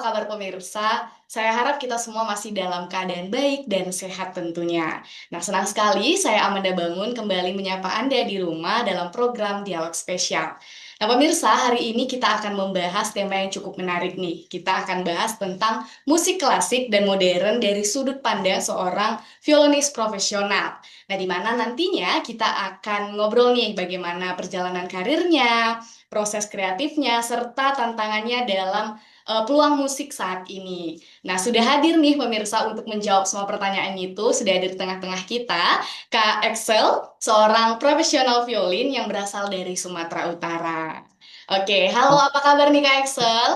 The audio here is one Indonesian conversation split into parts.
kabar pemirsa? Saya harap kita semua masih dalam keadaan baik dan sehat tentunya. Nah, senang sekali saya Amanda Bangun kembali menyapa Anda di rumah dalam program Dialog Spesial. Nah, pemirsa, hari ini kita akan membahas tema yang cukup menarik nih. Kita akan bahas tentang musik klasik dan modern dari sudut pandang seorang violinis profesional. Nah, di mana nantinya kita akan ngobrol nih bagaimana perjalanan karirnya, proses kreatifnya, serta tantangannya dalam peluang musik saat ini. Nah, sudah hadir nih pemirsa untuk menjawab semua pertanyaan itu, sudah ada di tengah-tengah kita, Kak Excel, seorang profesional violin yang berasal dari Sumatera Utara. Oke, halo apa kabar nih Kak Excel?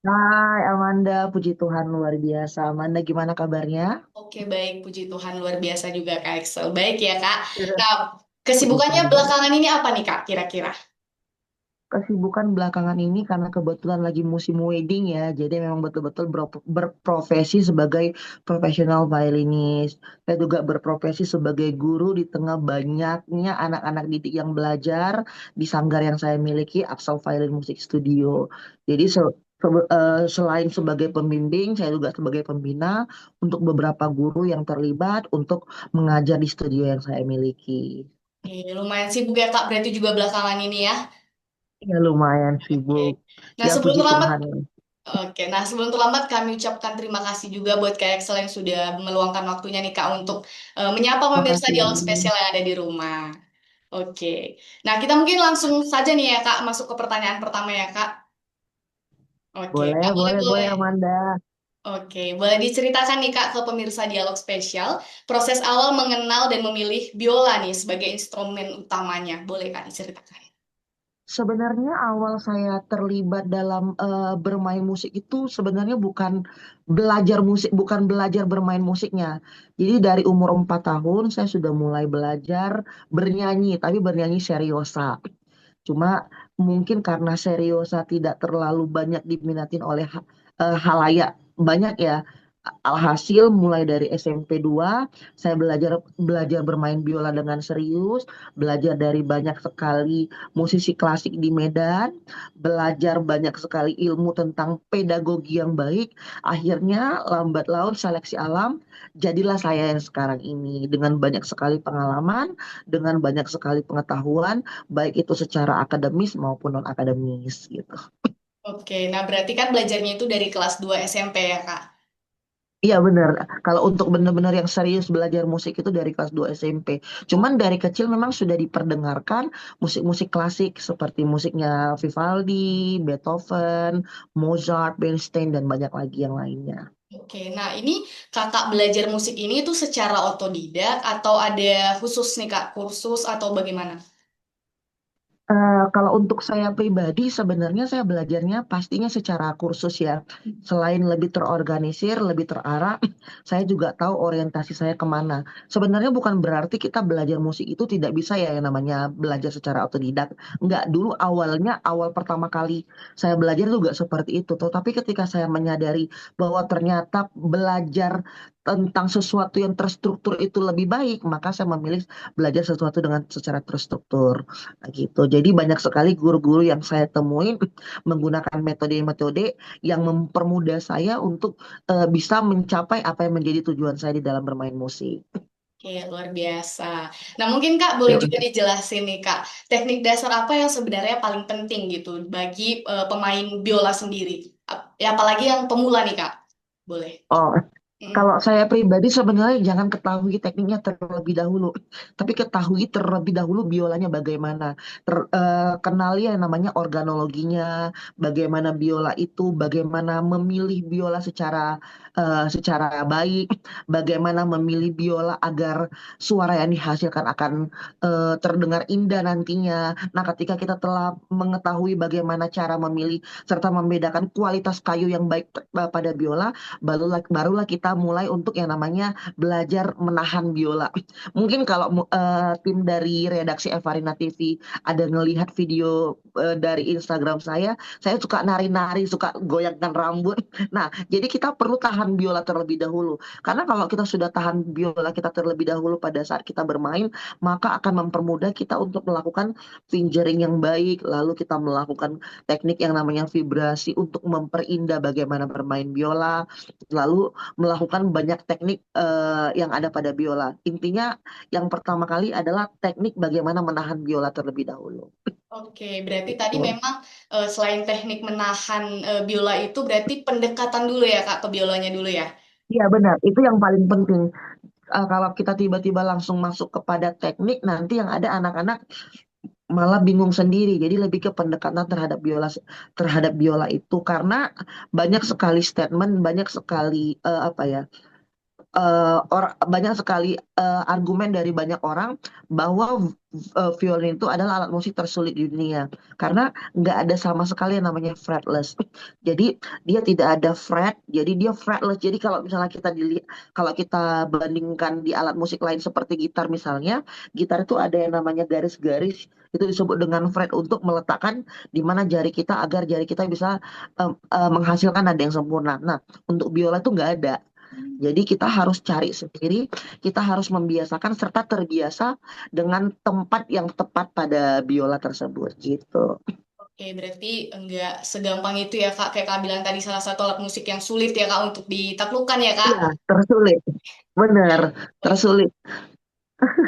Hai Amanda, puji Tuhan luar biasa. Amanda gimana kabarnya? Oke, baik, puji Tuhan luar biasa juga Kak Excel. Baik ya Kak. Iya. Nah, Puji kesibukannya Tuhan. belakangan ini apa nih Kak kira-kira? Kesibukan belakangan ini karena kebetulan lagi musim wedding ya, jadi memang betul-betul berprofesi sebagai profesional violinis. Saya juga berprofesi sebagai guru di tengah banyaknya anak-anak didik yang belajar di sanggar yang saya miliki, Axel Violin Music Studio. Jadi selain sebagai pembimbing, saya juga sebagai pembina untuk beberapa guru yang terlibat untuk mengajar di studio yang saya miliki. Lumayan sibuk ya Kak, berarti juga belakangan ini ya. Ya lumayan Oke. sibuk. Nah, Ya sebelum puji terlambat Tuhan. Oke, nah sebelum terlambat kami ucapkan terima kasih juga buat Kak Excel yang sudah meluangkan waktunya nih Kak untuk menyapa pemirsa Makasih. dialog spesial yang ada di rumah. Oke, nah kita mungkin langsung saja nih ya Kak masuk ke pertanyaan pertama ya Kak. Oke, Boleh, nah boleh boleh, boleh boleh. Amanda. Oke, boleh diceritakan nih Kak ke pemirsa dialog spesial proses awal mengenal dan memilih biola nih sebagai instrumen utamanya. Boleh Kak diceritakan? Sebenarnya awal saya terlibat dalam bermain musik itu sebenarnya bukan belajar musik, bukan belajar bermain musiknya. Jadi dari umur 4 tahun saya sudah mulai belajar bernyanyi, tapi bernyanyi seriosa. Cuma mungkin karena seriosa tidak terlalu banyak diminatin oleh halayak banyak ya. Alhasil mulai dari SMP 2 saya belajar belajar bermain biola dengan serius, belajar dari banyak sekali musisi klasik di Medan, belajar banyak sekali ilmu tentang pedagogi yang baik. Akhirnya lambat laun seleksi alam, jadilah saya yang sekarang ini dengan banyak sekali pengalaman, dengan banyak sekali pengetahuan baik itu secara akademis maupun non akademis gitu. Oke, nah berarti kan belajarnya itu dari kelas 2 SMP ya Kak? Iya benar. Kalau untuk benar-benar yang serius belajar musik itu dari kelas 2 SMP. Cuman dari kecil memang sudah diperdengarkan musik-musik klasik seperti musiknya Vivaldi, Beethoven, Mozart, Bernstein dan banyak lagi yang lainnya. Oke, nah ini kakak belajar musik ini tuh secara otodidak atau ada khusus nih kak kursus atau bagaimana? Kalau untuk saya pribadi, sebenarnya saya belajarnya pastinya secara kursus ya. Selain lebih terorganisir, lebih terarah, saya juga tahu orientasi saya kemana. Sebenarnya bukan berarti kita belajar musik itu tidak bisa ya yang namanya belajar secara otodidak. Enggak, dulu awalnya, awal pertama kali saya belajar juga seperti itu. Tetapi ketika saya menyadari bahwa ternyata belajar tentang sesuatu yang terstruktur itu lebih baik, maka saya memilih belajar sesuatu dengan secara terstruktur. Nah, gitu. Jadi banyak sekali guru-guru yang saya temuin menggunakan metode-metode yang mempermudah saya untuk bisa mencapai apa yang menjadi tujuan saya di dalam bermain musik. Oke, luar biasa. Nah mungkin kak boleh Ya, juga dijelasin nih kak, teknik dasar apa yang sebenarnya paling penting gitu bagi pemain biola sendiri? Ya apalagi yang pemula nih kak, boleh. oh, Mm. kalau saya pribadi sebenarnya jangan ketahui tekniknya terlebih dahulu, tapi ketahui terlebih dahulu biolanya bagaimana. Kenali yang namanya organologinya, bagaimana biola itu, bagaimana memilih biola secara baik, bagaimana memilih biola agar suara yang dihasilkan akan terdengar indah nantinya. Nah, ketika kita telah mengetahui bagaimana cara memilih serta membedakan kualitas kayu yang baik pada biola, barulah kita kita mulai untuk yang namanya belajar menahan biola. Mungkin kalau tim dari redaksi Evarina TV ada ngelihat video dari Instagram saya suka nari-nari, suka goyangkan rambut. Nah, jadi kita perlu tahan biola terlebih dahulu. Karena kalau kita sudah tahan biola kita terlebih dahulu pada saat kita bermain, maka akan mempermudah kita untuk melakukan fingering yang baik, lalu kita melakukan teknik yang namanya vibrasi untuk memperindah bagaimana bermain biola, lalu melakukan banyak teknik yang ada pada biola. Intinya yang pertama kali adalah teknik bagaimana menahan biola terlebih dahulu. Oke, berarti tadi Gitu. memang selain teknik menahan biola itu berarti pendekatan dulu ya Kak ke biolanya dulu ya. Iya benar, itu yang paling penting. Kalau kita tiba-tiba langsung masuk kepada teknik, nanti yang ada anak-anak malah bingung sendiri. Jadi lebih ke pendekatan terhadap biola itu karena banyak sekali statement, banyak sekali apa ya, banyak sekali argumen dari banyak orang bahwa violin itu adalah alat musik tersulit di dunia karena nggak ada sama sekali yang namanya fretless. Jadi dia tidak ada fret, jadi dia fretless. Jadi kalau misalnya kalau kita bandingkan di alat musik lain seperti gitar misalnya, gitar itu ada yang namanya garis-garis itu disebut dengan fret untuk meletakkan di mana jari kita agar jari kita bisa menghasilkan nada yang sempurna. Nah, untuk biola itu nggak ada. Jadi kita harus cari sendiri, kita harus membiasakan serta terbiasa dengan tempat yang tepat pada biola tersebut gitu. Oke, berarti enggak segampang itu ya Kak. Kayak Kak bilang tadi salah satu alat musik yang sulit ya Kak untuk ditaklukkan ya Kak. Iya, tersulit. Benar, Oke, tersulit.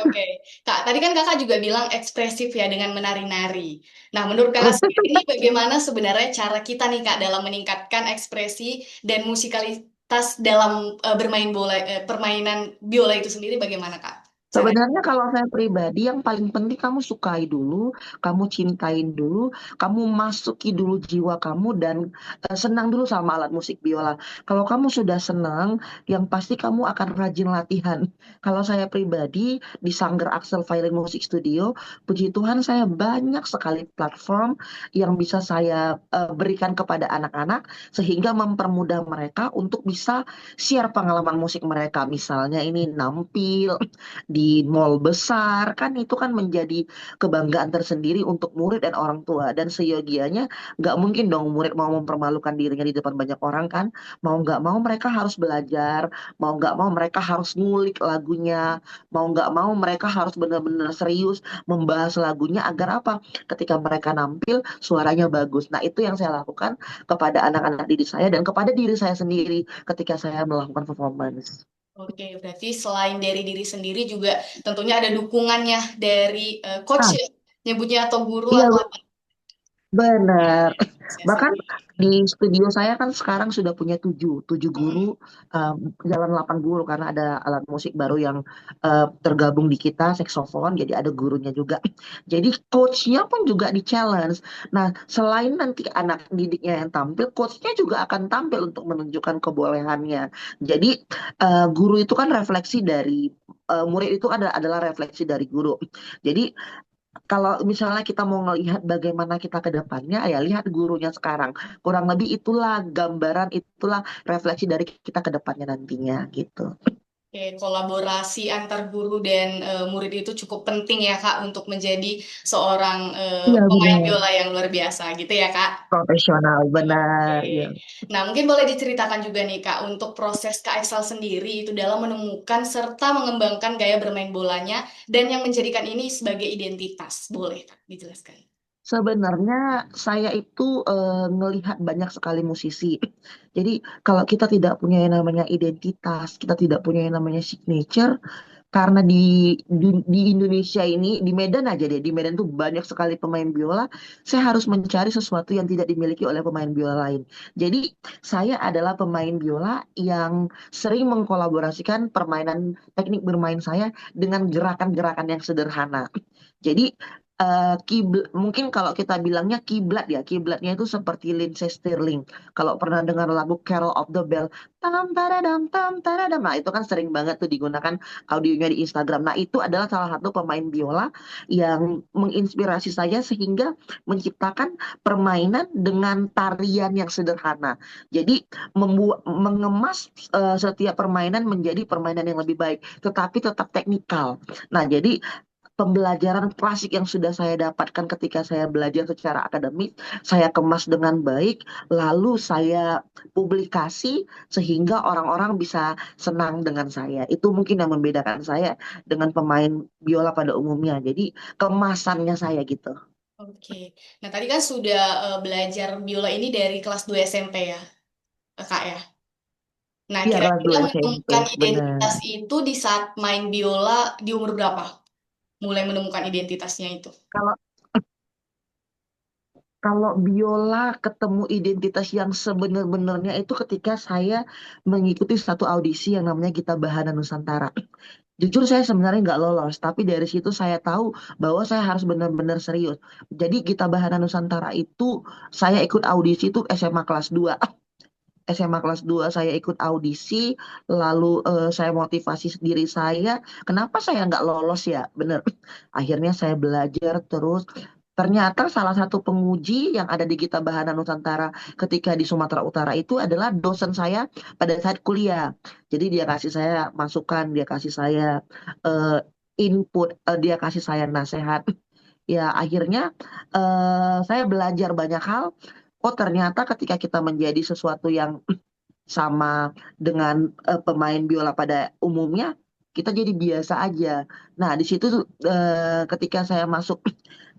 oke. Kak, tadi kan Kakak juga bilang ekspresif ya dengan menari-nari. Nah, menurut Kakak sendiri ini bagaimana sebenarnya cara kita nih Kak dalam meningkatkan ekspresi dan musikalitas dalam bermain bola, permainan biola itu sendiri bagaimana Kak? Cara. Sebenarnya kalau saya pribadi yang paling penting kamu sukai dulu, kamu cintain dulu, kamu masuki dulu jiwa kamu dan senang dulu sama alat musik biola. Kalau kamu sudah senang, yang pasti kamu akan rajin latihan. Kalau saya pribadi di Sanggar Axel Violin Music Studio, puji Tuhan saya banyak sekali platform yang bisa saya berikan kepada anak-anak sehingga mempermudah mereka untuk bisa share pengalaman musik mereka. Misalnya ini nampil di mall besar kan itu kan menjadi kebanggaan tersendiri untuk murid dan orang tua dan seyogianya nggak mungkin dong murid mau mempermalukan dirinya di depan banyak orang kan mau nggak mau mereka harus belajar mau nggak mau mereka harus ngulik lagunya mau nggak mau mereka harus benar-benar serius membahas lagunya agar apa ketika mereka nampil suaranya bagus. Nah itu yang saya lakukan kepada anak-anak didik saya dan kepada diri saya sendiri ketika saya melakukan performance. Oke, berarti selain dari diri sendiri juga tentunya ada dukungannya dari coach Ah, ya, nyebutnya atau guru iya atau apa. benar. Saya Bahkan salah. di studio saya kan sekarang sudah punya tujuh Mm-mm. guru, jalan 8 guru karena ada alat musik baru yang tergabung di kita, saksofon, jadi ada gurunya juga. Jadi coachnya pun juga di challenge. Nah, selain nanti anak didiknya yang tampil, coachnya juga akan tampil untuk menunjukkan kebolehannya. Jadi guru itu kan refleksi dari murid itu adalah refleksi dari guru. Jadi kalau misalnya kita mau ngelihat bagaimana kita ke depannya, ya lihat gurunya sekarang. Kurang lebih itulah gambaran, itulah refleksi dari kita ke depannya nantinya gitu. Oke, kolaborasi antar guru dan murid itu cukup penting ya Kak untuk menjadi seorang Iya pemain benar. biola yang luar biasa gitu ya Kak. Profesional, Oke. benar. Ya. Nah, mungkin boleh diceritakan juga nih Kak untuk proses Kak Excel sendiri itu dalam menemukan serta mengembangkan gaya bermain bolanya dan yang menjadikan ini sebagai identitas. Boleh Kak dijelaskan? Sebenarnya saya itu ngelihat banyak sekali musisi. Jadi kalau kita tidak punya yang namanya identitas, kita tidak punya yang namanya signature, karena di Indonesia ini, di Medan aja deh, di Medan tuh banyak sekali pemain biola, saya harus mencari sesuatu yang tidak dimiliki oleh pemain biola lain. Jadi saya adalah pemain biola yang sering mengkolaborasikan permainan teknik bermain saya dengan gerakan-gerakan yang sederhana. Jadi mungkin kalau kita bilangnya kiblat ya, kiblatnya itu seperti Lindsey Stirling. Kalau pernah dengar lagu Carol of the Bell, tam taradam, nah itu kan sering banget tuh digunakan audionya di Instagram. Nah itu adalah salah satu pemain biola yang menginspirasi saya sehingga menciptakan permainan dengan tarian yang sederhana. Jadi mengemas setiap permainan menjadi permainan yang lebih baik, tetapi tetap teknikal. Nah, jadi pembelajaran klasik yang sudah saya dapatkan ketika saya belajar secara akademik, saya kemas dengan baik, lalu saya publikasi sehingga orang-orang bisa senang dengan saya. Itu mungkin yang membedakan saya dengan pemain biola pada umumnya. Jadi kemasannya saya gitu. Oke. Nah, tadi kan sudah belajar biola ini dari kelas 2 SMP ya, Kak ya. Nah, Iya, kelas kira-kira 2 SMP, menemukan benar. identitas itu di saat main biola di umur berapa? Mulai menemukan identitasnya itu. Kalau kalau biola ketemu identitas yang sebenar-benarnya itu ketika saya mengikuti satu audisi yang namanya Gita Bahana Nusantara. Jujur saya sebenarnya nggak lolos, tapi dari situ saya tahu bahwa saya harus benar-benar serius. Jadi Gita Bahana Nusantara itu saya ikut audisi itu SMA kelas 2. SMA kelas 2 saya ikut audisi, lalu saya motivasi diri saya, kenapa saya nggak lolos ya? Bener. Akhirnya saya belajar terus. Ternyata salah satu penguji yang ada di Gita Bahana Nusantara ketika di Sumatera Utara itu adalah dosen saya pada saat kuliah. Jadi dia kasih saya masukan, dia kasih saya eh, input, dia kasih saya nasihat. Ya akhirnya saya belajar banyak hal. Oh ternyata ketika kita menjadi sesuatu yang sama dengan pemain biola pada umumnya, kita jadi biasa aja. Nah, di situ ketika saya masuk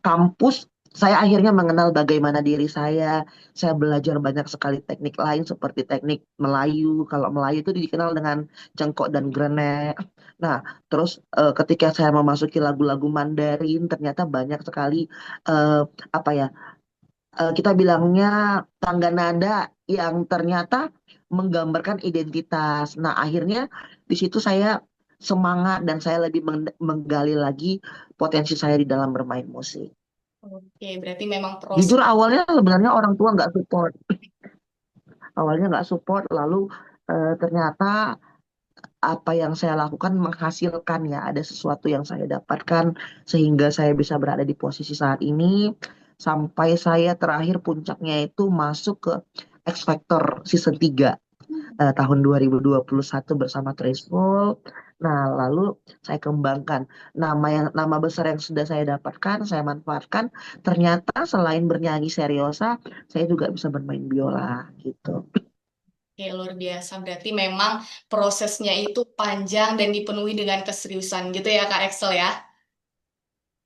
kampus, saya akhirnya mengenal bagaimana diri saya. Saya belajar banyak sekali teknik lain seperti teknik Melayu. Kalau Melayu itu dikenal dengan cengkok dan grenek. Nah, terus ketika saya memasuki lagu-lagu Mandarin, ternyata banyak sekali eh, apa ya kita bilangnya tangga nada yang ternyata menggambarkan identitas. Nah, akhirnya di situ saya semangat dan saya lebih menggali lagi potensi saya di dalam bermain musik. Oke, berarti memang proses. Jujur awalnya sebenarnya orang tua nggak support. Awalnya nggak support, lalu ternyata apa yang saya lakukan menghasilkan ya, ada sesuatu yang saya dapatkan sehingga saya bisa berada di posisi saat ini sampai saya terakhir puncaknya itu masuk ke X Factor season 3 tahun 2021 bersama Traceful. Nah, lalu saya kembangkan nama besar yang sudah saya dapatkan, saya manfaatkan. Ternyata selain bernyanyi seriosa, saya juga bisa bermain biola gitu. Oke, luar biasa. Berarti memang prosesnya itu panjang dan dipenuhi dengan keseriusan gitu ya, Kak Excel ya.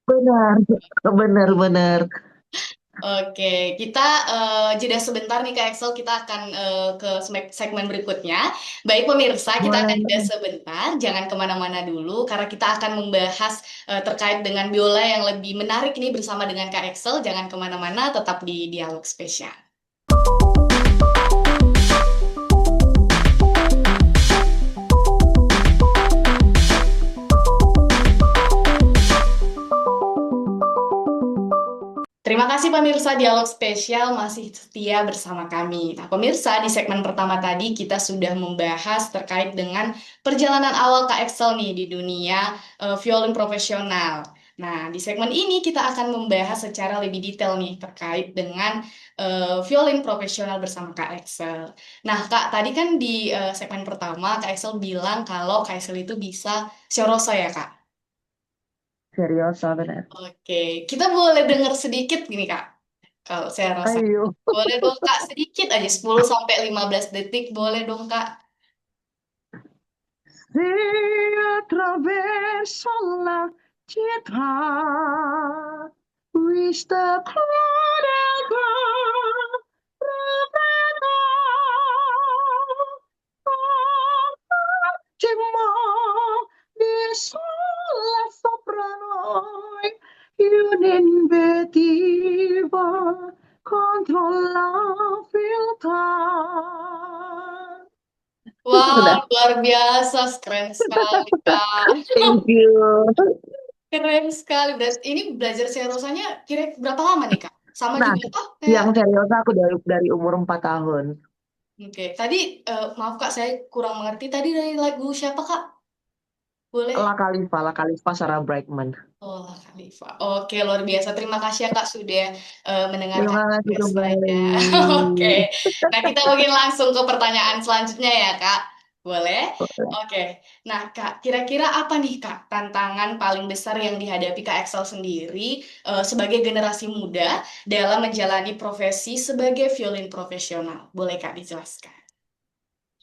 Benar, benar-benar. Oke, kita jeda sebentar nih Kak Excel. Kita akan ke segmen berikutnya. Baik pemirsa, kita akan jeda Boleh. sebentar. Jangan kemana-mana dulu, karena kita akan membahas terkait dengan biola yang lebih menarik ini bersama dengan Kak Excel. Jangan kemana-mana, tetap di Dialog Spesial. Terima kasih pemirsa Dialog Spesial masih setia bersama kami. Nah, pemirsa di segmen pertama tadi kita sudah membahas terkait dengan perjalanan awal Kak Excel nih di dunia violin profesional. Nah, di segmen ini kita akan membahas secara lebih detail nih terkait dengan violin profesional bersama Kak Excel. Nah, Kak, tadi kan di segmen pertama Kak Excel bilang kalau Kak Excel itu bisa Shoroso ya, Kak? Serius, benar. Oke, kita boleh dengar sedikit gini, Kak. Kalau saya rasa. Ayo. Boleh dong, Kak. Sedikit aja, 10 sampai 15 detik. Boleh dong, Kak. Se attraverso la città, questa crudeltà proverò, portarci di sola sopra noi, un'invettiva contro la fedeltà. Wow, Sudah. luar biasa. Keren sekali, Kak. Thank you. Keren sekali. Berarti ini belajar serosanya kira berapa lama nih, Kak? Sama Nah, juga kah kayak yang serius aku dari umur 4 tahun. oke. Tadi maaf Kak, saya kurang mengerti tadi dari lagu siapa Kak? Boleh? La Khalifa, Sarah Brightman. Oh, Khalifa. Oke, luar biasa. Terima kasih ya Kak sudah mendengarkan Terima kasih podcast kembali. saya. Oke. Nah, kita mungkin langsung ke pertanyaan selanjutnya ya Kak. Boleh? Oke. Nah, Kak, kira-kira apa nih Kak tantangan paling besar yang dihadapi Kak Excel sendiri sebagai generasi muda dalam menjalani profesi sebagai violin profesional? Boleh Kak dijelaskan?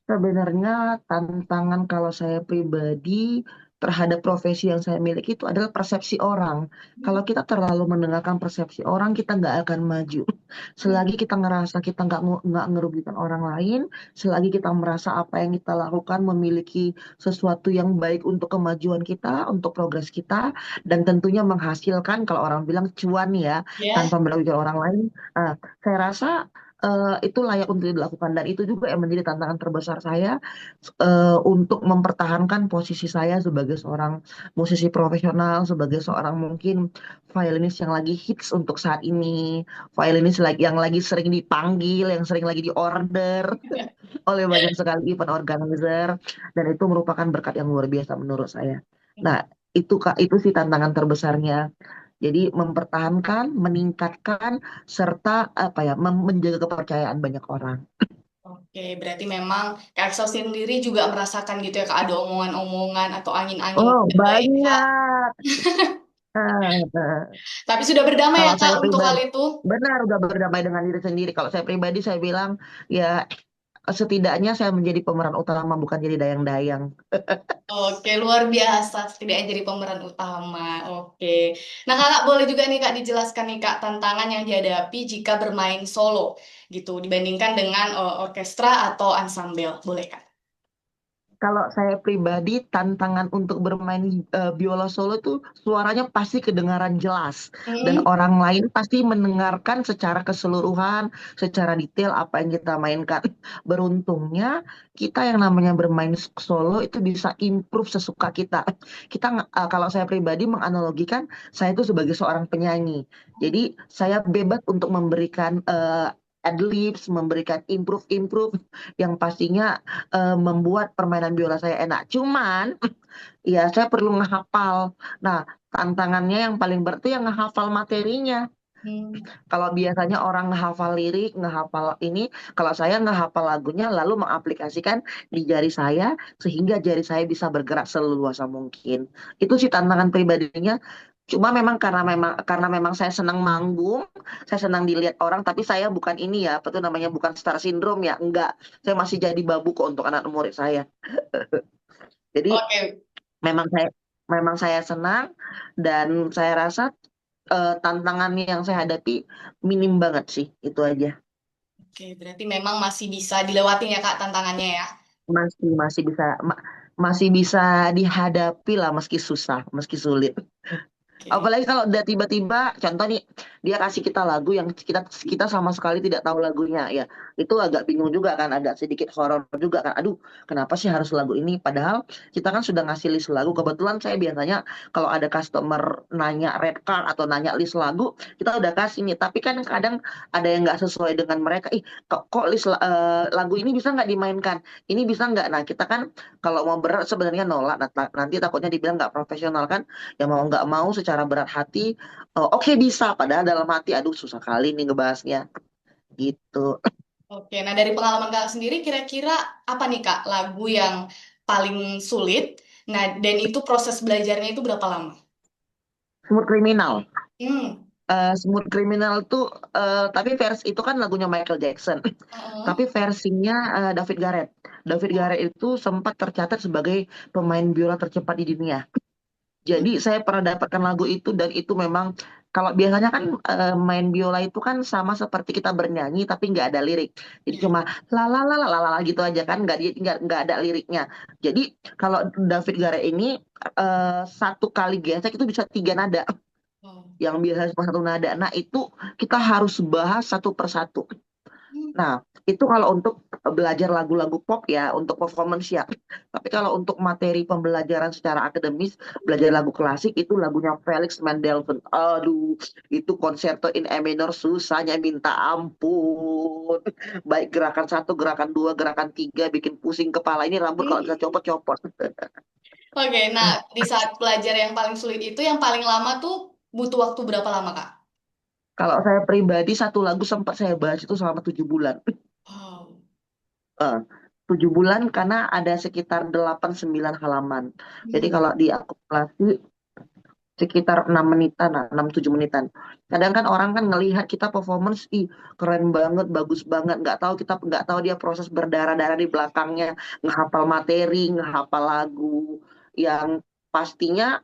Sebenarnya tantangan kalau saya pribadi terhadap profesi yang saya miliki itu adalah persepsi orang. Kalau kita terlalu mendengarkan persepsi orang, kita nggak akan maju. Hmm. Selagi kita ngerasa kita nggak ngerugikan orang lain, selagi kita merasa apa yang kita lakukan memiliki sesuatu yang baik untuk kemajuan kita, untuk progres kita, dan tentunya menghasilkan kalau orang bilang cuan ya, Ya. tanpa merugikan orang lain. Nah, saya rasa itu layak untuk dilakukan dan itu juga yang menjadi tantangan terbesar saya untuk mempertahankan posisi saya sebagai seorang musisi profesional, sebagai seorang mungkin violinis yang lagi hits untuk saat ini, violinis yang lagi sering dipanggil, yang sering lagi diorder oleh banyak sekali event organizer, dan itu merupakan berkat yang luar biasa menurut saya. Nah, itu sih tantangan terbesarnya. Jadi mempertahankan, meningkatkan, serta apa ya, menjaga kepercayaan banyak orang. Oke, berarti memang Kak Excel sendiri juga merasakan gitu ya Kak, ada omongan-omongan atau angin-angin yang Oh, tidak baik Kak. banyak. Tapi sudah berdamai ya Kalau Kak saya untuk hal pribadi, itu. benar udah berdamai dengan diri sendiri. Kalau saya pribadi, saya bilang ya setidaknya saya menjadi pemeran utama, bukan jadi dayang-dayang. Oke, luar biasa. Setidaknya jadi pemeran utama. Oke. Nah, Kakak boleh juga nih Kak dijelaskan nih Kak tantangan yang dihadapi jika bermain solo gitu dibandingkan dengan orkestra atau ensemble. Boleh Kak? Kalau saya pribadi, tantangan untuk bermain biola solo itu suaranya pasti kedengaran jelas. Dan Hmm. orang lain pasti mendengarkan secara keseluruhan, secara detail apa yang kita mainkan. Beruntungnya, kita yang namanya bermain solo itu bisa improve sesuka kita. Kalau saya pribadi menganalogikan, saya itu sebagai seorang penyanyi. Jadi, saya bebas untuk memberikan adlibs, memberikan improve-improve yang pastinya membuat permainan biola saya enak. Cuman, ya saya perlu ngehafal. Nah, tantangannya yang paling berat itu yang ngehafal materinya. Hmm. Kalau biasanya orang ngehafal lirik, ngehafal ini, kalau saya ngehafal lagunya lalu mengaplikasikan di jari saya sehingga jari saya bisa bergerak seleluasa mungkin. Itu sih tantangan pribadinya. Cuma memang saya senang manggung, saya senang dilihat orang, tapi saya bukan ini ya, apa tuh namanya, bukan star syndrome ya, enggak. Saya masih jadi babu kok untuk anak murid saya. Jadi Oke. memang saya memang saya senang dan saya rasa tantangan yang saya hadapi minim banget sih, itu aja. Oke, berarti memang masih bisa dilewatin ya Kak tantangannya ya. Masih masih bisa dihadapi lah meski susah, meski sulit. Oke. Apalagi kalau udah tiba-tiba, contoh nih, dia kasih kita lagu yang kita kita sama sekali tidak tahu lagunya, ya itu agak bingung juga kan, agak sedikit horor juga kan. Aduh, kenapa sih harus lagu ini? Padahal kita kan sudah ngasih list lagu. Kebetulan saya biasanya kalau ada customer nanya red card atau nanya list lagu, kita udah kasih nih. Tapi kan kadang ada yang nggak sesuai dengan mereka. Ih, kok list lagu ini bisa nggak dimainkan? Ini bisa nggak? Nah, kita kan kalau mau berat sebenarnya nolak. Nanti takutnya dibilang nggak profesional kan? Ya mau nggak mau secara berat hati, oke bisa, padahal dalam hati aduh susah kali nih ngebahasnya gitu. Oke, nah dari pengalaman Kakak sendiri kira-kira apa nih Kak lagu yang paling sulit? Nah, dan itu proses belajarnya itu berapa lama? Smooth Criminal. Hmm. Smooth Criminal tuh tapi versi itu kan lagunya Michael Jackson. Heeh. Tapi versinya David Garrett. David Garrett itu sempat tercatat sebagai pemain biola tercepat di dunia. Hmm. Jadi saya pernah dapatkan lagu itu dan itu memang kalau biasanya kan main biola itu kan sama seperti kita bernyanyi tapi nggak ada lirik. Jadi Ya. cuma la la la la la la gitu aja kan, nggak ada liriknya. Jadi kalau David Garrett ini satu kali gesek itu bisa 3 nada, Oh. yang biasa cuma 1 nada. Nah itu kita harus bahas satu persatu. Nah, itu kalau untuk belajar lagu-lagu pop ya, untuk performance ya. Tapi kalau untuk materi pembelajaran secara akademis, belajar lagu klasik itu lagunya Felix Mendelssohn. Aduh, itu konserto in E minor susahnya minta ampun. Baik gerakan satu, gerakan dua, gerakan tiga, bikin pusing kepala. Ini rambut kalau bisa copot-copot. Oke, nah di saat belajar yang paling sulit itu yang paling lama tuh butuh waktu berapa lama, Kak? Kalau saya pribadi, satu lagu sempat saya bahas itu selama 7 bulan. Wow. Eh, 7 bulan karena ada sekitar 8-9 halaman. Jadi Hmm. kalau diakumulasi sekitar 6 menitan, 6-7 menitan. Kadang kan orang kan ngelihat kita performance, ih keren banget, bagus banget. Nggak tahu dia proses berdarah-darah di belakangnya, ngehafal materi, ngehafal lagu, yang pastinya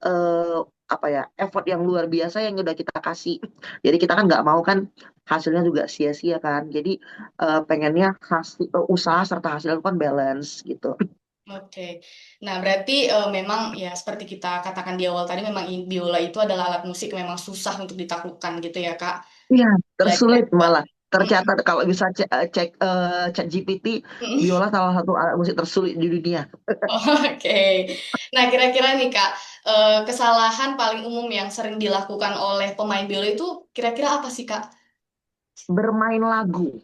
eh, apa ya effort yang luar biasa yang udah kita kasih. Jadi kita kan nggak mau kan hasilnya juga sia-sia kan. Jadi pengennya hasil usaha serta hasilnya itu kan balance gitu. Oke, nah berarti memang ya seperti kita katakan di awal tadi memang biola itu adalah alat musik yang memang susah untuk ditaklukkan gitu ya Kak. Iya, Belajar tersulit juga. malah. Mm, Tercatat kalau bisa cek GPT, mm. biola salah satu alat musik tersulit di dunia. Oke, nah kira-kira nih Kak, kesalahan paling umum yang sering dilakukan oleh pemain biola itu kira-kira apa sih Kak? Bermain lagu.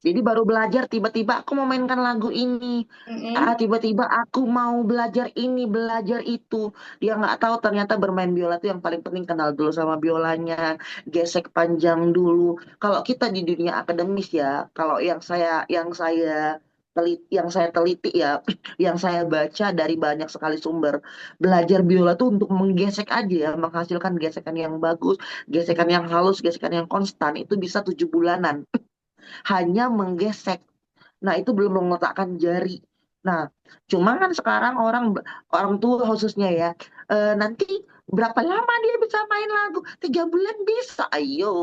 Jadi baru belajar tiba-tiba aku mau mainkan lagu ini. Mm-mm. Tiba-tiba aku mau belajar ini, belajar itu. Dia nggak tahu ternyata bermain biola itu yang paling penting kenal dulu sama biolanya, gesek panjang dulu. Kalau kita di dunia akademis ya, kalau yang saya teliti ya, yang saya baca dari banyak sekali sumber, belajar biola tuh untuk menggesek aja ya, menghasilkan gesekan yang bagus, gesekan yang halus, gesekan yang konstan itu bisa 7 bulanan hanya menggesek. Nah, itu belum meletakkan jari. Nah, cuma kan sekarang orang tua khususnya ya, nanti berapa lama dia bisa main lagu? 3 bulan bisa, ayo.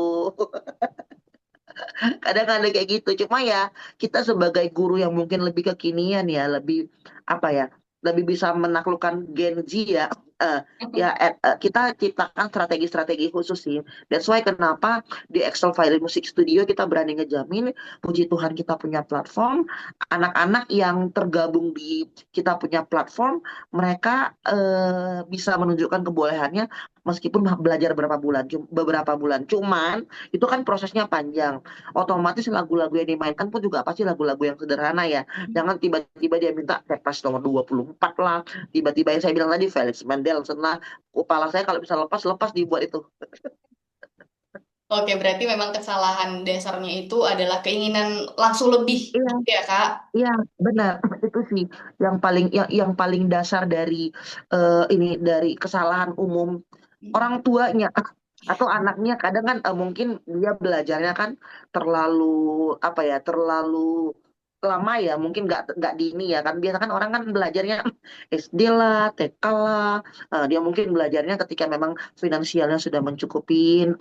Kadang ada kayak gitu. Cuma ya kita sebagai guru yang mungkin lebih kekinian ya, lebih apa ya, lebih bisa menaklukkan Gen Z ya. eh, kita ciptakan strategi-strategi khusus sih. That's why kenapa di Excel File Music Studio kita berani ngejamin, puji Tuhan kita punya platform, anak-anak yang tergabung di kita punya platform, mereka bisa menunjukkan kebolehannya meskipun belajar beberapa bulan. Cuman itu kan prosesnya panjang, otomatis lagu-lagu yang dimainkan pun juga pasti lagu-lagu yang sederhana ya. Jangan tiba-tiba dia minta Kepres nomor 24 lah. Tiba-tiba yang saya bilang tadi Felix Mendelssohn lah. Kepala saya kalau bisa lepas, lepas dibuat itu. Oke, berarti memang kesalahan dasarnya itu adalah keinginan langsung lebih Iya, gitu ya Kak? iya, benar. Itu sih yang paling dasar dari dari kesalahan umum orang tuanya atau anaknya. Kadang kan mungkin dia belajarnya kan terlalu apa ya, terlalu lama ya, mungkin nggak dini ya kan. Biasa kan orang kan belajarnya SD lah, TK lah. Dia mungkin belajarnya ketika memang finansialnya sudah mencukupin,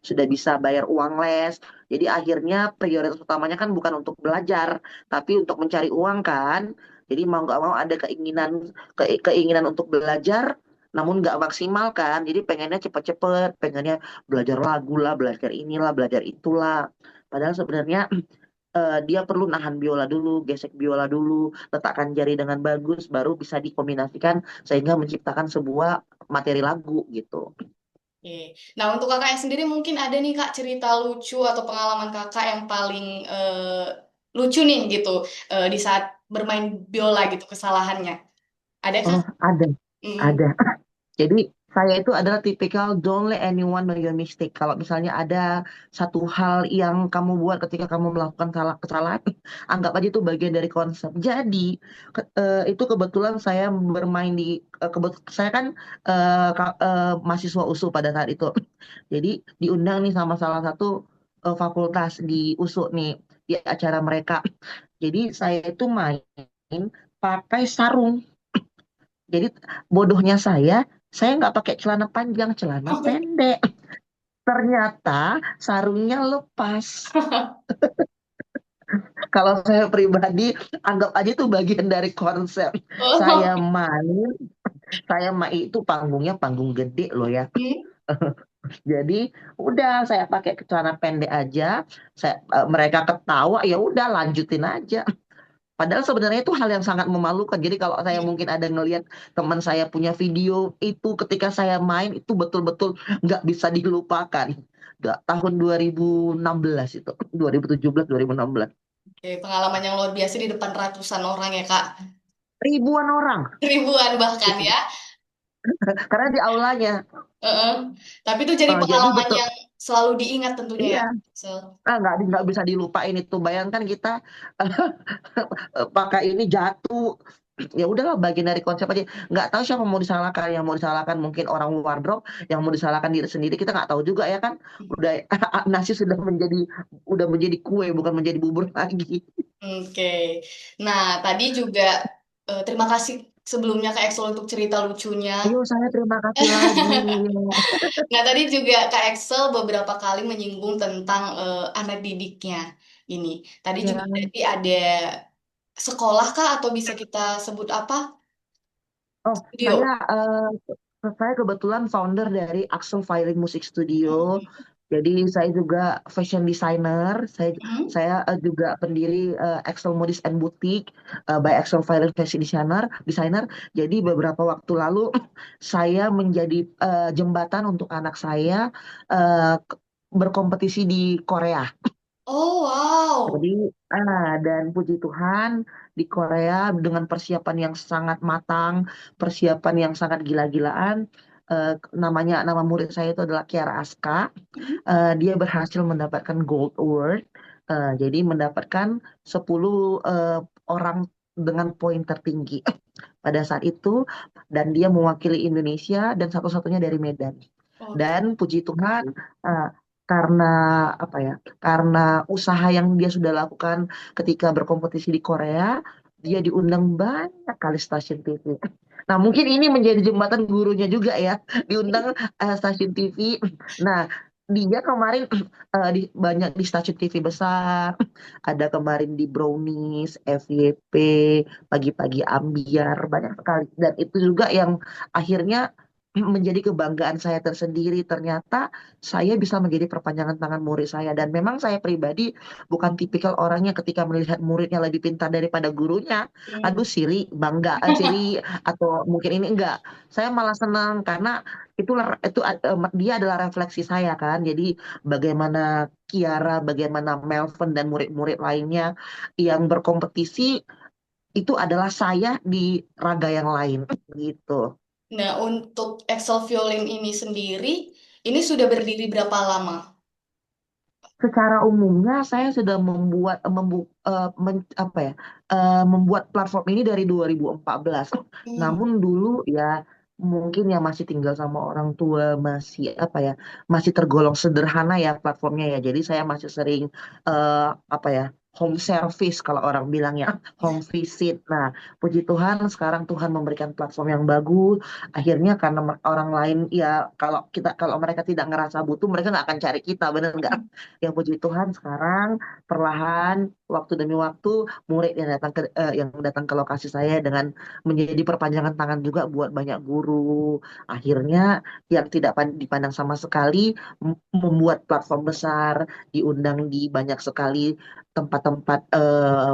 sudah bisa bayar uang les. Jadi akhirnya prioritas utamanya kan bukan untuk belajar, tapi untuk mencari uang kan. Jadi mau nggak mau ada keinginan untuk belajar, namun nggak maksimal kan. Jadi pengennya cepet-cepet, pengennya belajar lagu lah, belajar inilah, belajar itulah. Padahal sebenarnya dia perlu nahan biola dulu, gesek biola dulu, letakkan jari dengan bagus, baru bisa dikombinasikan sehingga menciptakan sebuah materi lagu gitu. Oke. Nah, untuk kakak yang sendiri mungkin ada nih kak cerita lucu atau pengalaman kakak yang paling lucu nih gitu di saat bermain biola gitu kesalahannya. Ada kak? Oh, ada, Mm. ada. Jadi saya itu adalah tipikal don't let anyone know your mistake. Kalau misalnya ada satu hal yang kamu buat ketika kamu melakukan kesalahan, anggap aja itu bagian dari konsep. Jadi itu kebetulan saya bermain di saya kan mahasiswa USU pada saat itu. Jadi diundang nih sama salah satu fakultas di USU nih di acara mereka. Jadi saya itu main pakai sarung. Jadi bodohnya saya nggak pakai celana panjang, celana pendek. Ternyata sarungnya lepas. Kalau saya pribadi anggap aja itu bagian dari konsep. Oh. Saya main, saya main itu panggungnya panggung gede loh ya. Hmm? Jadi udah saya pakai celana pendek aja, mereka ketawa ya udah lanjutin aja. Padahal sebenarnya itu hal yang sangat memalukan. Jadi kalau saya mungkin ada ngelihat teman saya punya video itu ketika saya main itu betul-betul nggak bisa dilupakan. Nggak, tahun 2016 itu, 2017, 2016. Oke, pengalaman yang luar biasa di depan ratusan orang ya, Kak. Ribuan orang. Ribuan bahkan ya. Karena di aulanya. Heeh. Tapi itu jadi Jadi pengalaman betul. yang selalu diingat tentunya Iya. ya. So, Nggak bisa dilupain itu. Bayangkan kita pakai ini jatuh, ya udahlah bagian dari konsep aja. Nggak tahu siapa mau disalahkan, yang mau disalahkan mungkin orang wardrobe, yang mau disalahkan diri sendiri kita nggak tahu juga ya kan. Udah nasi udah menjadi kue bukan menjadi bubur lagi. oke. Nah, tadi juga terima kasih sebelumnya Kak Excel untuk cerita lucunya. Ayo saya terima kasih lagi. Nah, tadi juga Kak Excel beberapa kali menyinggung tentang anak didiknya ini. Tadi juga Ya. berarti ada sekolah kah atau bisa kita sebut apa? Oh, Studio. saya kebetulan founder dari Axel Firing Music Studio. Jadi saya juga fashion designer. Mhm. Saya juga pendiri Axel Modis and Boutique by Axel Firing Fashion Designer. Jadi beberapa waktu lalu saya menjadi jembatan untuk anak saya berkompetisi di Korea. Oh, Jadi, wow. dan puji Tuhan di Korea dengan persiapan yang sangat matang, persiapan yang sangat gila-gilaan. Nama murid saya itu adalah Kiara Aska. Dia berhasil mendapatkan Gold Award. Jadi mendapatkan 10 orang dengan poin tertinggi pada saat itu, dan dia mewakili Indonesia dan satu-satunya dari Medan. Oke. Dan puji Tuhan, eh, karena apa ya, karena usaha yang dia sudah lakukan ketika berkompetisi di Korea, dia diundang banyak kali stasiun TV. Nah, mungkin ini menjadi jembatan gurunya juga ya, diundang stasiun TV. Nah, dia kemarin banyak di stasiun TV besar, ada kemarin di Brownies, FYP, pagi-pagi ambiar, banyak sekali. Dan itu juga yang akhirnya menjadi kebanggaan saya tersendiri. Ternyata saya bisa menjadi perpanjangan tangan murid saya. Dan memang saya pribadi bukan tipikal orangnya ketika melihat muridnya lebih pintar daripada gurunya. Hmm. Aduh, bangga, atau mungkin ini enggak. Saya malah senang karena dia adalah refleksi saya kan. Jadi bagaimana Kiara, bagaimana Melvin dan murid-murid lainnya yang berkompetisi itu adalah saya di raga yang lain gitu. Nah, untuk Excel Violin ini sendiri, ini sudah berdiri berapa lama? Secara umumnya saya sudah membuat platform ini dari 2014. Hmm. Namun dulu ya mungkin ya masih tinggal sama orang tua, masih tergolong sederhana ya platformnya ya. Jadi saya masih sering eh, apa ya home service kalau orang bilang ya, home visit. Nah, puji Tuhan sekarang Tuhan memberikan platform yang bagus. Akhirnya karena orang lain ya, kalau mereka tidak ngerasa butuh mereka nggak akan cari kita, bener nggak? Yang puji Tuhan sekarang perlahan waktu demi waktu murid yang datang ke lokasi saya dengan menjadi perpanjangan tangan juga buat banyak guru. Akhirnya yang tidak dipandang sama sekali membuat platform besar, diundang di banyak sekali tempat-tempat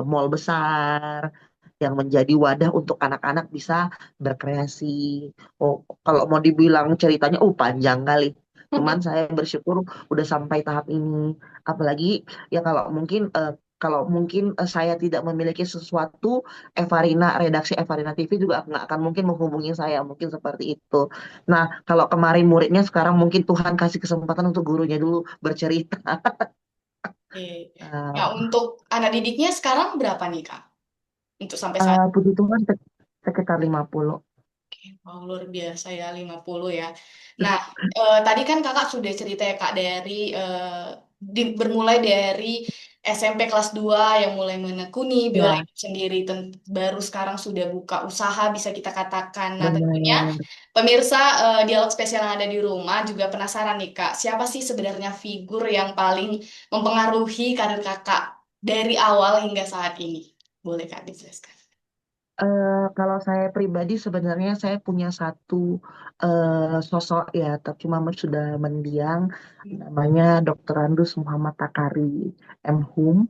mall besar yang menjadi wadah untuk anak-anak bisa berkreasi. Oh, kalau mau dibilang ceritanya, panjang kali. Cuman saya bersyukur udah sampai tahap ini. Apalagi ya kalau mungkin saya tidak memiliki sesuatu, redaksi Evarina TV juga nggak akan mungkin menghubungi saya, mungkin seperti itu. Nah, kalau kemarin muridnya, sekarang mungkin Tuhan kasih kesempatan untuk gurunya dulu bercerita. Oke. Nah, Eh, untuk anak didiknya sekarang berapa nih, Kak? Untuk sampai saat Puji Tuhan sekitar 50. wow, luar biasa ya 50 ya. Nah, tadi kan kakak sudah cerita ya kak dari bermulai dari SMP kelas 2 yang mulai menekuni biola Ya, itu sendiri, baru sekarang sudah buka usaha bisa kita katakan. Nah, tentunya benar. pemirsa dialog spesial yang ada di rumah juga penasaran nih kak, siapa sih sebenarnya figur yang paling mempengaruhi karir kakak dari awal hingga saat ini? Boleh kak dijelaskan? Kalau saya pribadi sebenarnya saya punya satu sosok ya, tapi cuma sudah mendiang, namanya Dr. Andus Muhammad Takari MHum.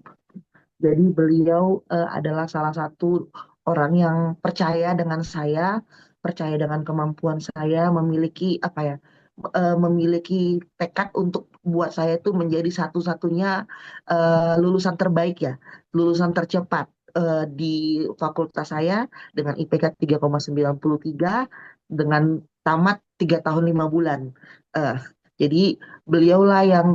Jadi beliau adalah salah satu orang yang percaya dengan saya, percaya dengan kemampuan saya, memiliki apa ya, memiliki tekad untuk buat saya itu menjadi satu-satunya lulusan terbaik ya, lulusan tercepat di fakultas saya dengan IPK 3,93 dengan tamat 3 tahun 5 bulan. Eh, jadi beliaulah yang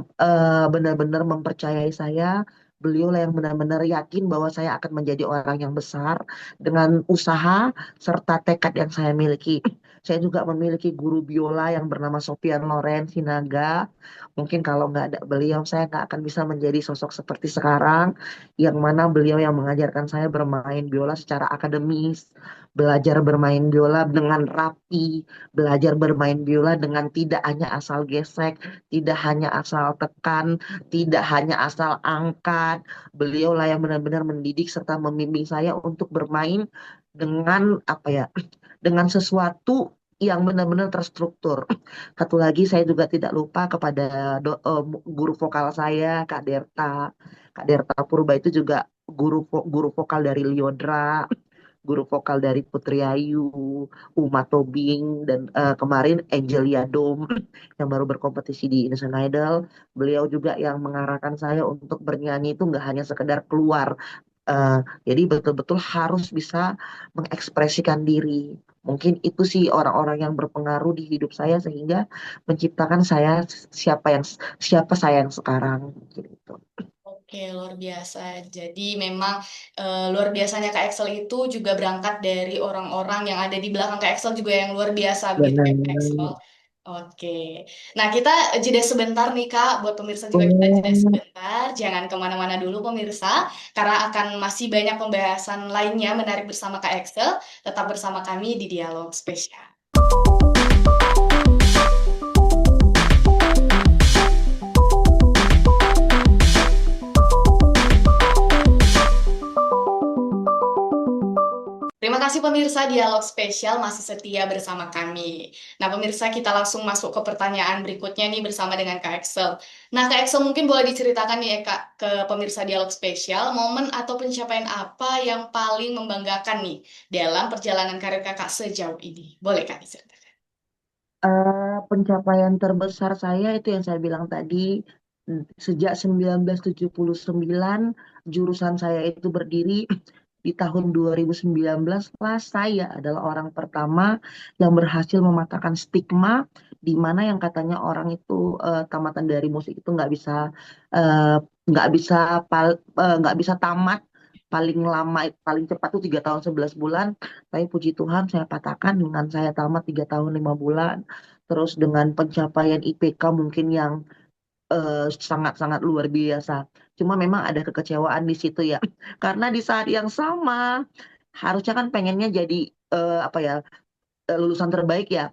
benar-benar mempercayai saya. Beliaulah yang benar-benar yakin bahwa saya akan menjadi orang yang besar dengan usaha serta tekad yang saya miliki. Saya juga memiliki guru biola yang bernama Sofian Loren Sinaga. Mungkin kalau nggak ada beliau, saya nggak akan bisa menjadi sosok seperti sekarang, yang mana beliau yang mengajarkan saya bermain biola secara akademis, belajar bermain biola dengan rapi, belajar bermain biola dengan tidak hanya asal gesek, tidak hanya asal tekan, tidak hanya asal angkat. Beliau lah yang benar-benar mendidik serta membimbing saya untuk bermain dengan apa ya, dengan sesuatu yang benar-benar terstruktur. Satu lagi saya juga tidak lupa kepada guru vokal saya, Kak Derta. Kak Derta Purba itu juga guru vokal dari Liodra, guru vokal dari Putri Ayu, Uma Tobing, dan kemarin Angelia Dom yang baru berkompetisi di Indonesian Idol. Beliau juga yang mengarahkan saya untuk bernyanyi itu nggak hanya sekedar keluar. Eh, jadi betul-betul harus bisa mengekspresikan diri. Mungkin itu sih orang-orang yang berpengaruh di hidup saya sehingga menciptakan saya siapa saya yang sekarang. Gitu. Oke, luar biasa. Jadi memang luar biasanya Kak Excel itu juga berangkat dari orang-orang yang ada di belakang Kak Excel juga yang luar biasa begitu ya Kak Excel. Benar. Oke. Nah, kita jeda sebentar nih Kak. Buat pemirsa juga kita jeda Oh, sebentar. Jangan kemana-mana dulu pemirsa. Karena akan masih banyak pembahasan lainnya menarik bersama Kak Excel. Tetap bersama kami di Dialog Spesial. Terima kasih pemirsa Dialog Spesial masih setia bersama kami. Nah pemirsa kita langsung masuk ke pertanyaan berikutnya nih bersama dengan Kak Excel. Nah Kak Excel mungkin boleh diceritakan nih ya Kak ke pemirsa Dialog Spesial momen atau pencapaian apa yang paling membanggakan nih dalam perjalanan karir Kakak sejauh ini. Boleh Kak diceritakan? Pencapaian terbesar saya itu yang saya bilang tadi, sejak 1979 jurusan saya itu berdiri. Di tahun 2019 lah saya adalah orang pertama yang berhasil mematahkan stigma di mana yang katanya orang itu tamatan dari musik itu eh, nggak bisa tamat, paling lama paling cepat tuh 3 tahun 11 bulan. Tapi puji Tuhan saya patahkan dengan saya tamat 3 tahun 5 bulan. Terus dengan pencapaian IPK mungkin yang sangat-sangat luar biasa. Cuma memang ada kekecewaan di situ ya. Karena di saat yang sama harusnya kan pengennya jadi apa ya, lulusan terbaik ya.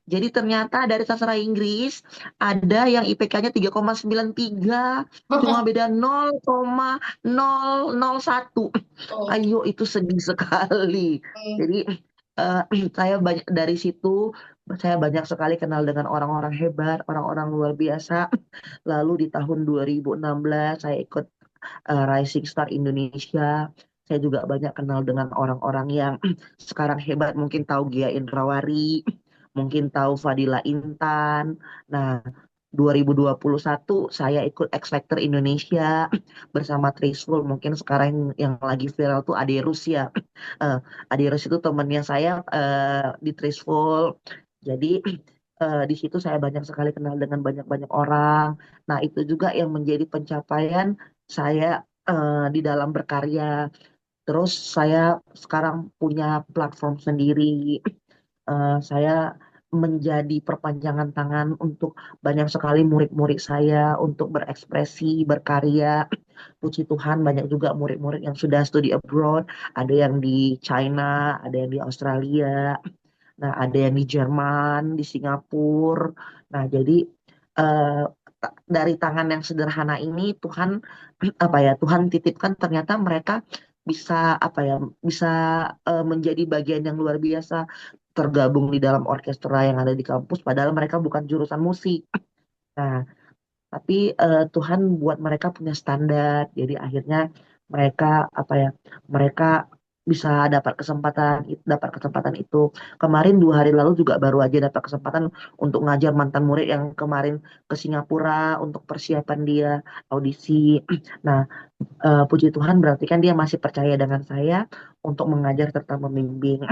Jadi ternyata dari sastra Inggris ada yang IPK-nya 3,93, cuma beda 0,001. Oke. Ayo itu sedih sekali. Jadi eh, saya banyak dari situ, saya banyak sekali kenal dengan orang-orang hebat, orang-orang luar biasa. Lalu di tahun 2016 saya ikut Rising Star Indonesia. Saya juga banyak kenal dengan orang-orang yang sekarang hebat. Mungkin tahu Gia Indrawari, mungkin tahu Fadila Intan. Nah, 2021 saya ikut X Factor Indonesia bersama Trisful. Mungkin sekarang yang lagi viral tuh Aderus ya. Eh, Aderus itu temennya saya di Trisful. Jadi di situ saya banyak sekali kenal dengan banyak-banyak orang. Nah, itu juga yang menjadi pencapaian saya di dalam berkarya. Terus saya sekarang punya platform sendiri. Saya menjadi perpanjangan tangan untuk banyak sekali murid-murid saya untuk berekspresi, berkarya. Puji Tuhan banyak juga murid-murid yang sudah studi abroad. Ada yang di China, ada yang di Australia. Nah, ada yang di Jerman, di Singapura. Nah, jadi eh, dari tangan yang sederhana ini Tuhan apa ya, Tuhan titipkan ternyata mereka bisa apa ya, bisa menjadi bagian yang luar biasa, tergabung di dalam orkestra yang ada di kampus, padahal mereka bukan jurusan musik. Nah, tapi Tuhan buat mereka punya standar, jadi akhirnya mereka apa ya, mereka bisa dapat kesempatan itu. Kemarin 2 hari lalu juga baru aja dapat kesempatan untuk ngajar mantan murid yang kemarin ke Singapura untuk persiapan dia audisi. Nah, puji Tuhan berarti kan dia masih percaya dengan saya untuk mengajar serta membimbing.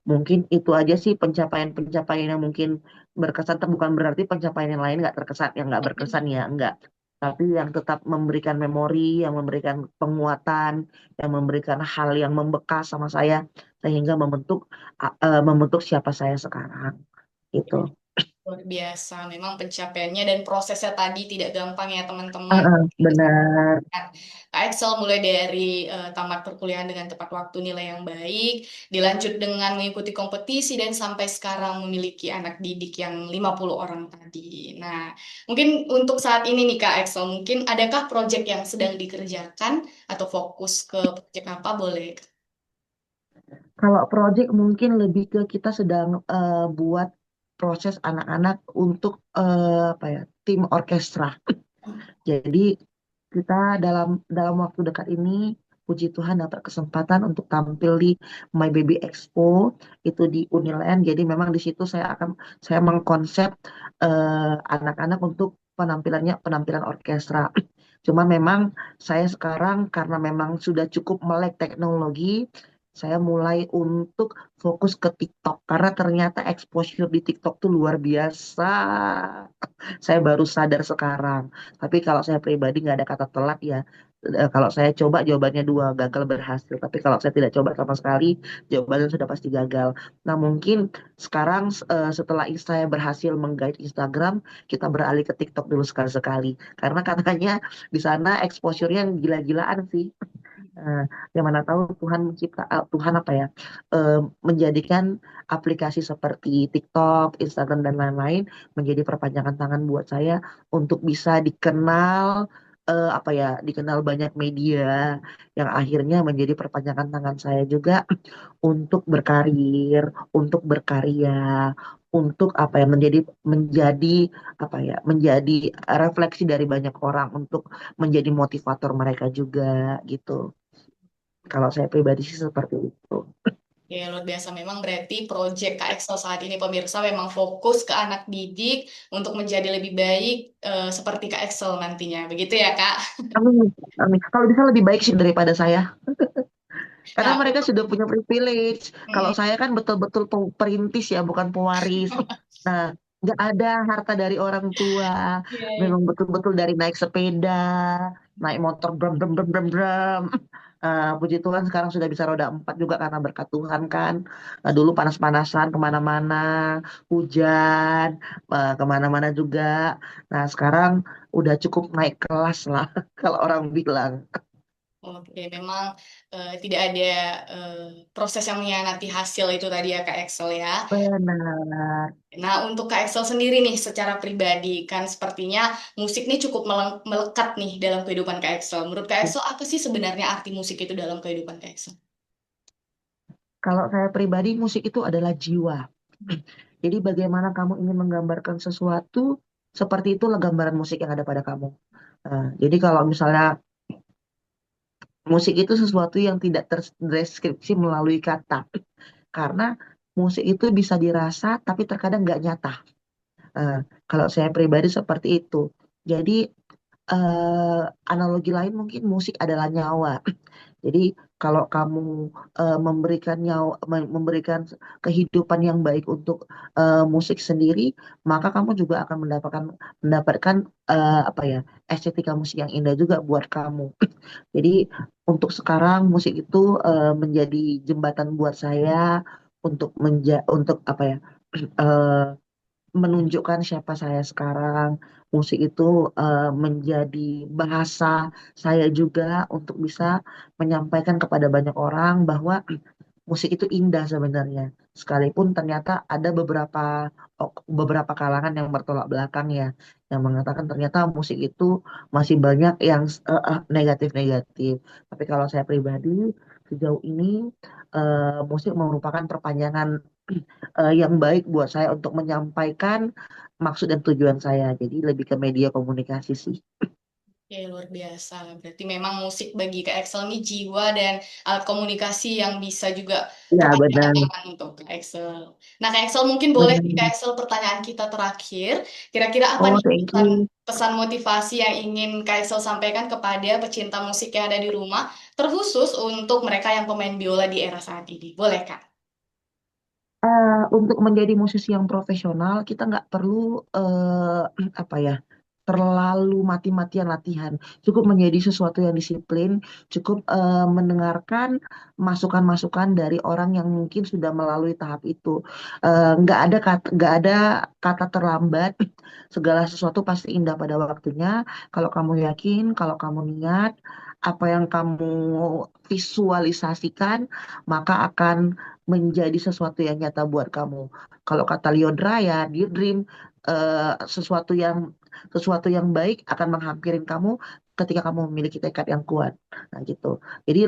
Mungkin itu aja sih pencapaian-pencapaian yang mungkin berkesan. Bukan berarti pencapaian yang lain nggak terkesan, yang nggak berkesan ya, enggak. Tapi yang tetap memberikan memori, yang memberikan penguatan, yang memberikan hal yang membekas sama saya, sehingga membentuk siapa saya sekarang. Gitu. Luar biasa, memang pencapaiannya dan prosesnya tadi tidak gampang ya teman-teman. Benar. Kak Excel mulai dari tamat perkuliahan dengan tepat waktu, nilai yang baik, dilanjut dengan mengikuti kompetisi dan sampai sekarang memiliki anak didik yang 50 orang tadi. Nah, mungkin untuk saat ini nih Kak Excel, mungkin adakah proyek yang sedang dikerjakan atau fokus ke proyek apa boleh? Kalau project mungkin lebih ke kita sedang buat proses anak-anak untuk apa ya, tim orkestra. Jadi kita dalam dalam waktu dekat ini, puji Tuhan dapat kesempatan untuk tampil di My Baby Expo itu di Uniland. Jadi memang di situ saya mengkonsep anak-anak untuk penampilan orkestra. Cuma memang saya sekarang karena memang sudah cukup melek teknologi, saya mulai untuk fokus ke TikTok karena ternyata exposure di TikTok tuh luar biasa. Saya baru sadar sekarang. Tapi kalau saya pribadi nggak ada kata telat ya. Kalau saya coba jawabannya dua, gagal berhasil. Tapi kalau saya tidak coba sama sekali, jawabannya sudah pasti gagal. Nah mungkin sekarang setelah saya berhasil menggait Instagram, kita beralih ke TikTok dulu sekali-sekali. Karena katanya di sana exposure-nya gila-gilaan sih. Eh, yang mana tahu Tuhan apa ya, eh, menjadikan aplikasi seperti TikTok, Instagram dan lain-lain menjadi perpanjangan tangan buat saya untuk bisa dikenal, apa ya, dikenal banyak media yang akhirnya menjadi perpanjangan tangan saya juga untuk berkarir, untuk berkarya, untuk apa ya, menjadi apa ya, menjadi refleksi dari banyak orang untuk menjadi motivator mereka juga gitu. Kalau saya pribadi sih seperti itu. Ya, luar biasa. Memang berarti proyek Kak Excel saat ini pemirsa memang fokus ke anak didik untuk menjadi lebih baik seperti Kak Excel nantinya. Begitu ya, Kak? Amin, amin. Kalau bisa lebih baik sih daripada saya, karena Nah, mereka sudah punya privilege. Kalau mm, saya kan betul-betul perintis ya, bukan pewaris. Nah, nggak ada harta dari orang tua. iya, iya. Memang betul-betul dari naik sepeda, naik motor, bram, bram, bram, bram, bram. Puji Tuhan sekarang sudah bisa roda 4 juga karena berkat Tuhan kan. Dulu panas-panasan kemana-mana, hujan, kemana-mana juga. Nah sekarang udah cukup naik kelas lah kalau orang bilang. Oke, memang tidak ada eh, proses yang mengkhianati hasil itu tadi ya Kak Excel ya. Benar. Nah, untuk Kak Excel sendiri nih secara pribadi kan sepertinya musik nih cukup melekat nih dalam kehidupan Kak Excel. Menurut Kak Excel apa sih sebenarnya arti musik itu dalam kehidupan Kak Excel? Kalau saya pribadi musik itu adalah jiwa. Jadi bagaimana kamu ingin menggambarkan sesuatu, seperti itulah gambaran musik yang ada pada kamu. Jadi kalau misalnya musik itu sesuatu yang tidak terdeskripsi melalui kata, karena musik itu bisa dirasa tapi terkadang nggak nyata. Eh, Kalau saya pribadi seperti itu. Jadi eh, analogi lain mungkin musik adalah nyawa. Jadi kalau kamu memberikan kehidupan yang baik untuk musik sendiri, maka kamu juga akan mendapatkan apa ya, estetika musik yang indah juga buat kamu. Jadi untuk sekarang musik itu menjadi jembatan buat saya untuk apa ya, eh, menunjukkan siapa saya sekarang. Musik itu menjadi bahasa saya juga untuk bisa menyampaikan kepada banyak orang bahwa musik itu indah sebenarnya. Sekalipun ternyata ada beberapa kalangan yang bertolak belakang ya, yang mengatakan ternyata musik itu masih banyak yang negatif-negatif. Tapi kalau saya pribadi, sejauh ini musik merupakan perpanjangan yang baik buat saya untuk menyampaikan maksud dan tujuan saya. Jadi lebih ke media komunikasi sih. Oke, luar biasa. Berarti memang musik bagi Kak Excel ini jiwa dan alat komunikasi yang bisa juga Ya, kepanjangan benar. tangan untuk Kak Excel. Nah, Kak Excel mungkin boleh nih Kak Benar. Excel pertanyaan kita terakhir. Kira-kira apa Oh, nih thank pesan, you. pesan motivasi yang ingin Kak Excel sampaikan kepada pecinta musik yang ada di rumah, terkhusus untuk mereka yang pemain biola di era saat ini? Boleh, Kak? Untuk menjadi musisi yang profesional, kita nggak perlu apa ya, terlalu mati-matian latihan. Cukup menjadi sesuatu yang disiplin, cukup mendengarkan masukan-masukan dari orang yang mungkin sudah melalui tahap itu. Nggak ada kata terlambat. Segala sesuatu pasti indah pada waktunya. Kalau kamu yakin, kalau kamu niat, apa yang kamu visualisasikan, maka akan menjadi sesuatu yang nyata buat kamu. Kalau kata Lyodra ya, dear dream, sesuatu yang baik akan menghampirin kamu ketika kamu memiliki tekad yang kuat. Nah gitu. Jadi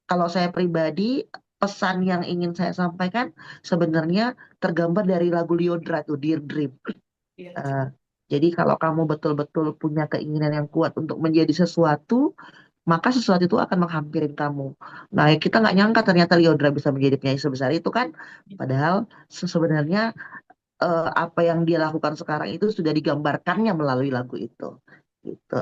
kalau saya pribadi, pesan yang ingin saya sampaikan sebenarnya tergambar dari lagu Lyodra tuh, Dear Dream. Iya. Eh, jadi kalau kamu betul-betul punya keinginan yang kuat untuk menjadi sesuatu, maka sesuatu itu akan menghampirin kamu. Nah, kita nggak nyangka ternyata Lyodra bisa menjadi penyanyi sebesar itu kan. Padahal sebenarnya apa yang dia lakukan sekarang itu sudah digambarkannya melalui lagu itu. Gitu.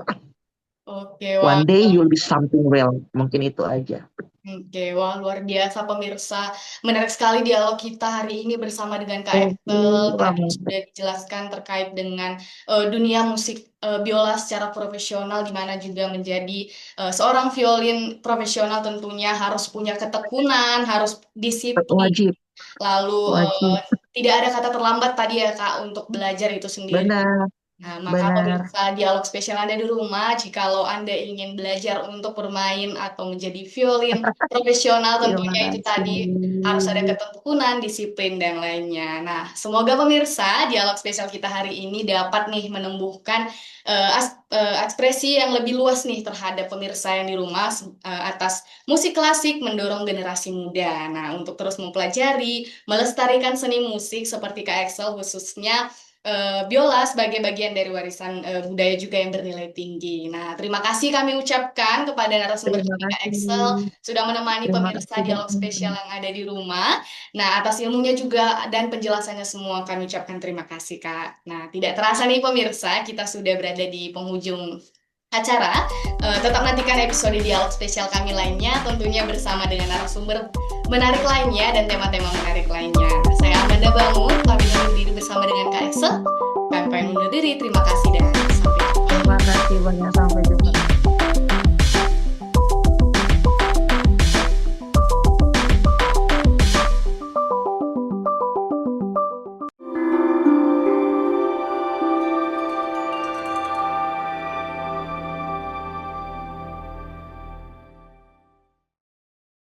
Oke, wah. One day you'll be something real. Mungkin itu aja. Oke, wah luar biasa pemirsa. Menarik sekali dialog kita hari ini bersama dengan Kak Thank Ethel. you. Tadi sudah dijelaskan terkait dengan dunia musik biola secara profesional, di mana juga menjadi seorang violin profesional tentunya harus punya ketekunan, harus disiplin, Wajib, lalu wajib. tidak ada kata terlambat tadi ya Kak untuk belajar itu sendiri. Benar, Nah, maka benar. pemirsa dialog spesial Anda di rumah, jikalau Anda ingin belajar untuk bermain atau menjadi violin profesional, Terima tentunya itu tadi harus ada kasih. ketekunan, disiplin, dan lainnya. Nah, semoga pemirsa dialog spesial kita hari ini dapat nih menumbuhkan ekspresi yang lebih luas nih terhadap pemirsa yang di rumah atas musik klasik mendorong generasi muda. Nah, untuk terus mempelajari, melestarikan seni musik seperti Kak Excel khususnya biola sebagai bagian dari warisan budaya juga yang bernilai tinggi. Nah, terima kasih kami ucapkan kepada narasumber Terima kami Kak kasih. Excel sudah menemani Terima pemirsa kasih dialog spesial banyak. yang ada di rumah. Nah, atas ilmunya juga dan penjelasannya semua kami ucapkan terima kasih Kak. Nah, tidak terasa nih pemirsa, kita sudah berada di penghujung acara. Tetap nantikan episode dialog spesial kami lainnya, tentunya bersama dengan narasumber menarik lainnya dan tema-tema menarik lainnya. Saya Amanda Bangun, kami undur diri bersama dengan Kak Excel. Kami pengen undur diri, terima kasih dan sampai jumpa. Terima kasih banyak. Sampai jumpa.